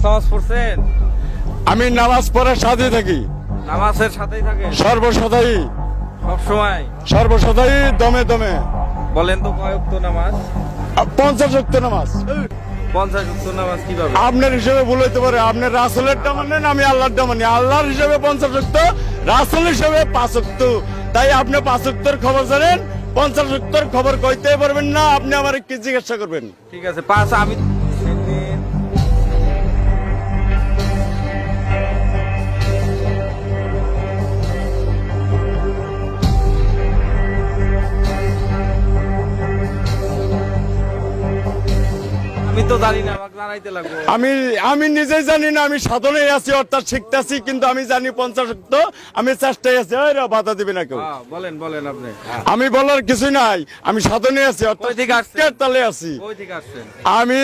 নামাজ পড়ছেন? আমি নামাজ পড়ার সাথে থাকি, নামাজের সাথেই থাকেন সর্বসদাই সব সময়? সর্বসদাই দমে দমে। বলেন তো কয় ওয়াক্ত নামাজ? 50 ওয়াক্ত নামাজ। 50 ওয়াক্ত নামাজ কিভাবে? আপনার হিসেবে ভুল হইতে পারে, আপনি রাসূলেরটা মানেন, আমি আল্লাহরটা মানি। আল্লাহর হিসেবে 50 ওয়াক্ত, রাসূল হিসেবে 5 ওয়াক্ত। তাই আপনি 5 ওয়াক্তের খবর জানেন, 50 ওয়াক্তের খবর কইতেই পারবেন না। আপনি আমার কি জিজ্ঞাসা করবেন? ঠিক আছে, 5 আমি আমি তো জানি না, আমাকে জানাইতে লাগবে। আমি নিজেই জানি না, আমি সাধনে আছি, অর্থাৎ শিখতেছি, কিন্তু আমি জানি 50 ওয়াক্ত। আমি চেষ্টায় আছি। ওই রে, বাধা দিবে না কেউ। বলেন বলেন আপনি। আমি বলার কিছুই নাই, আমি সাধনে আছি, অর্থাৎ কই থেকে আসছেন? শিক্ষার তালে আছি। কই থেকে আসছেন? আমি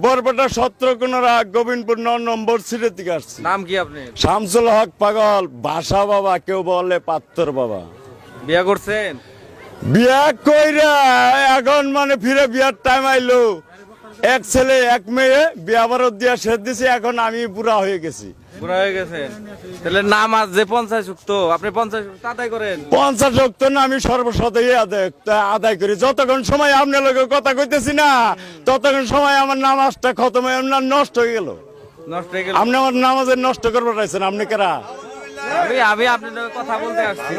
বরপেটা 17 কোনরা গোবিন্দপুর 9 নম্বর সিটের থেকে আসছি। নাম কি আপনি? শামসুল হক পাগল, ভাষা বাবা, কেউ বলে পাত্তর বাবা। বিয়ে করছেন? বিয়া কইরা এখন মানে ফিরে বিয়ার টাইম আইলো। এক ছেলে এক মেয়ে, বিয়া বারত দিয়া শেষ দিছি। এখন আমি বুড়া হয়ে গেছি। বুড়া হয়ে গেছেন, তাহলে নামাজ যে 50 ওয়াক্ত, আপনি 50 ওয়াক্ত আদায় করেন? 50 ওয়াক্ত না, আমি সর্বসদাই আদায় করি। যতক্ষণ সময় আপনার লগে কথা কইতেছি না, ততক্ষণ সময় আমার নামাজটা খতম হয়ে নষ্ট হয়ে গেল। নষ্ট হয়ে গেল? আপনি আমার নামাজের নষ্ট করবার চাইছেন, আপনি কেরা? আমি আপনার লগে কথা বলতে আসছি।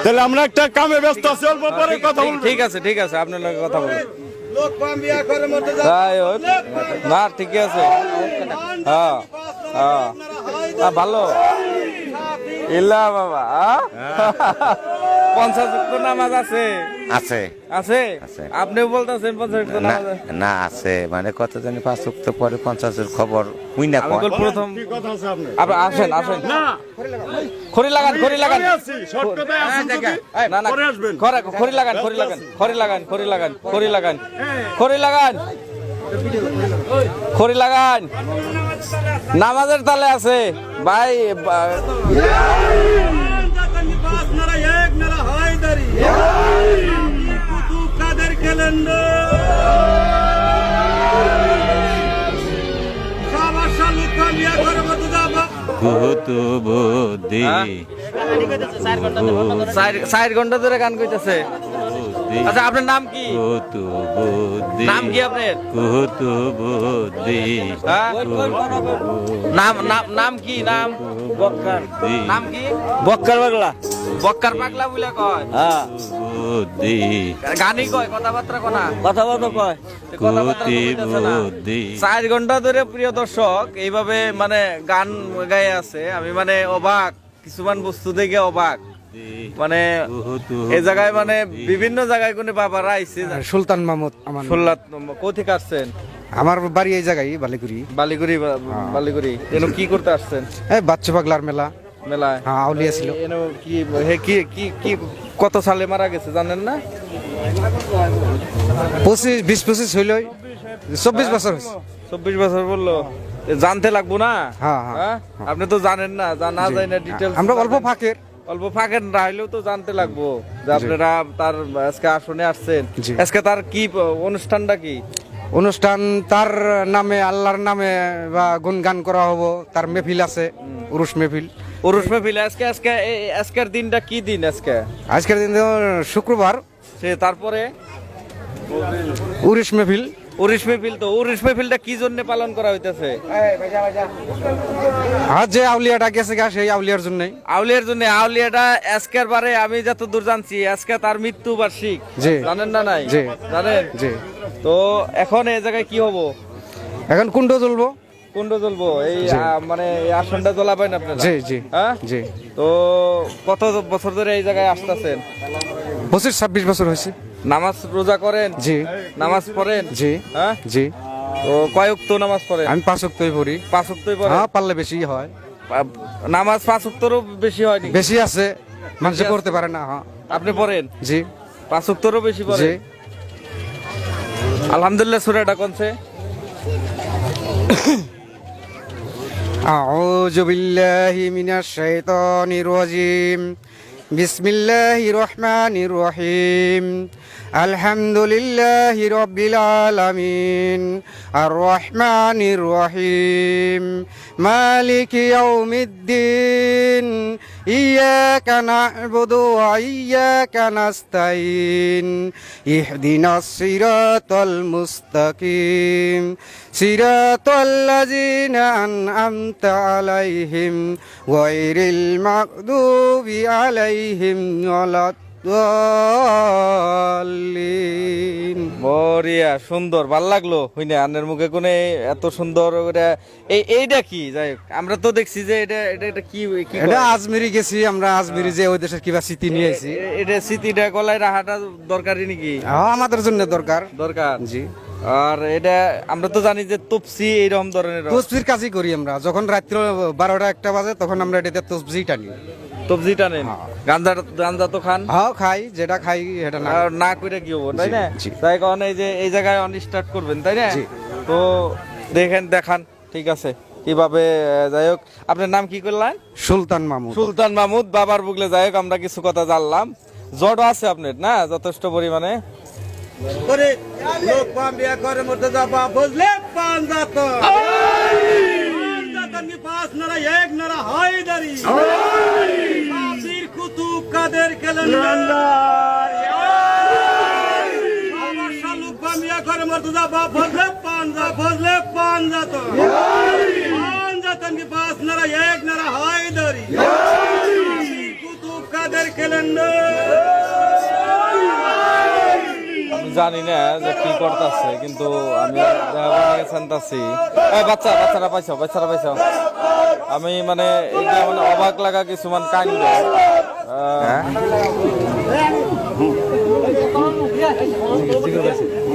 তাহলে আমরা একটা কামে ব্যস্ত আছি, অল্প পরে কথা বলবো। ঠিক আছে ঠিক আছে, আপনার লগে কথা বলবো। তাই হোক। না ঠিক আছে। হ্যাঁ হ্যাঁ, ভালো ইল্লা বাবা। 50 ওয়াক্ত নামাজ আছে? আছে আছে? আছে। আপনি বলতেছেন 50 ওয়াক্ত না নামাজ আছে? না আছে, মানে কত জানি 5 ওয়াক্ত পরে 50-এর খবর হুই না আমি কয়। প্রথম কি কথা আছে আপনার? আপনি আসেন আসেন। না, খড়ি লাগান খড়ি লাগান। আমি আছি, শর্ট কথায় আছেন যদি, না না, পরে আসবেন। খড়ি লাগান খড়ি লাগান খড়ি লাগান খড়ি লাগান খড়ি লাগান খড়ি লাগান খড়ি লাগান। নামাজের তালে আছে ভাই। কুতুবুদ্দি 4 ঘন্টা ধরে গান কইতেছে। আচ্ছা আপনার নাম কি? কুতুবুদ্দি নাম কি আপনার? কুতুবুদ্দি হ্যাঁ? নাম নাম নাম কি? নাম বক্কার। নাম কি? বক্কার পাগলা। বক্কার পাগলা বলে কয়? হ্যাঁ, কুতুবুদ্দি গানই কয়, কথাবার্তা কোনা? কথা বলতো কয়। কুতুবুদ্দি 4 ঘন্টা ধরে প্রিয় দর্শক এইভাবে মানে গান গায়ে আছে। আমি মানে অবাক, কিছুমান বস্তু দেখে অবাক। মানে এই জায়গায় মানে বিভিন্ন জায়গায় কোন বাবারা আইছে। সুলতান মাহমুদ আমার নাম। সোল্লাত কোথেকে আসছেন? আমার বাড়ি এই জায়গায় বালিগুড়ি। বালিগুড়ি বালিগুড়ি। এনো কি করতে আসছেন? এই বাচ্চা পাগলার মেলা মেলায়? হ্যাঁ, আউলিয়া ছিল। এনো কি হে কি কি কি কত সালে মারা গেছে জানেন না? 20-25 হইল, 24 বছর হয়েছে। 24 বছর বললো। জানতে লাগবো না? হ্যাঁ, হ্যাঁ, হ্যাঁ? আপনি তো জানেন না, জানা যায় না ডিটেলস। আমরা অল্প ফাঁকের। অল্প ফাঁকের না হইলেও তো জানতে লাগবো যে আপনারা তার আজকে আসনে আসছেন। জি। আজকে তার কি অনুষ্ঠানটা কি? অনুষ্ঠান তার নামে, আল্লাহর নামে বা গুণগান করা হবো। তার মেফিল আছে, উরুস মেফিল। উরুস মাহফিল। আজকের দিনটা কি দিন আজকে? আজকের দিন তো শুক্রবার। সে তারপরে উরুস মেফিল। উরুস মাহফিল, তো উরুস মাহফিলটা কি জন্য পালন করা হইতেছে? আর যে আউলিয়াটা গেছে গা, সেই আউলিয়ার জন্যই। আউলিয়ার জন্য। আউলিয়াটা আজকের বারে আমি যত দূর জানছি আজকে তার মৃত্যু বার্ষিক। জি। জানেন না? নাই জি। জানেন? জি। তো এখন এই জায়গায় কি হবো? এখন কুণ্ড জ্বলবো। কুণ্ড জ্বলবো। এই জি। মানে এই আসনটা জ্বলাবেন আপনারা? জি জি হ্যাঁ। জি। তো কত বছর ধরে এই জায়গায় আসতেছেন? 25-26 বছর হয়েছে। নামাজ রোজা করেন? জি। নামাজ পড়েন? জি। হ্যাঁ। জি। তো কয় ওয়াক্ত নামাজ পড়েন? আমি 5 ওয়াক্তই পড়ি। 5 ওয়াক্তই পড়েন? হ্যাঁ, পারলে বেশি হয়। নামাজ 5 ওয়াক্তেরও বেশি হয়নি? বেশি আছে, মানুষ বেশি করতে আছে? পারে না। হ্যাঁ। আপনি পড়েন? জি 5 ওয়াক্তেরও বেশি জি। পড়েন? আলহামদুলিল্লাহ সূরাটা কোনছে? আউযু বিল্লাহি মিনাশ শাইতানির রাজিম। বিসমিল্লাহির রহমানির রহিম আলহামদুলিল্লাহি রাব্বিল আলামিন আর রহমানির রহিম মালিকি ইয়াউমিদ্দিন ইয়াকা না'বুদু ওয়া ইয়াকা নাস্তাইন ইহদিনাস সিরাতাল মুস্তাকিম সিরাতাল লাযিনা আন'আমতা আলাইহিম গায়রিল মাগদুবি আলাইহিম ওয়ালাদ-দাল্লিন। বড়িয়া সুন্দর, ভাল লাগলো হইনা আন্নের মুখে কোনে এত সুন্দর ওটা। এইটা কি যাই হোক, আমরা তো দেখছি যে এটা এটা এটা কি কি এটা কয়? আজমিরি গেছি আমরা, আজমিরি যে ওই দেশের কিবা স্মৃতি নিয়ে আইছি। এটা স্মৃতিটা গলায় রাখাটা দরকারি নাকি? আমাদের জন্য দরকার। দরকার জি, আর এটা আমরা তো জানি যে তপসি এইরকম ধরনের তসবির কাজই করি আমরা। যখন রাত্র 12টা-1টা বাজে তখন আমরা এটাতে তসবি টানি। তপসি টানেন। গাঞ্জা গাঞ্জা তো খান? হ্যাঁ খাই, যেটা খাই এটা না। আর না কইরা কি হবো, তাই জি, না? জি। তাই কারণ এই যে এই জায়গায় অন স্টার্ট করবেন, তাই না? জি। তো দেখান, ঠিক আছে কিভাবে। যাই হোক, আপনার নাম কি করলেন? সুলতান মামুদ। সুলতান মাহমুদ। বাবার বুকলে যাই হোক আমরা কিছু কথা জানলাম। জড় আছে আপনার না যথেষ্ট পরিমাণে? আমি জানি না যে কি করতেছে, কিন্তু আমি জানতাছি। বাচ্চারা পাইছো। আমি মানে এটা মানে অবাক লাগা কিছুমান কাণ্ড।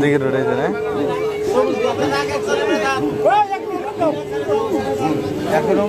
দিকে রয়েছে না এখনো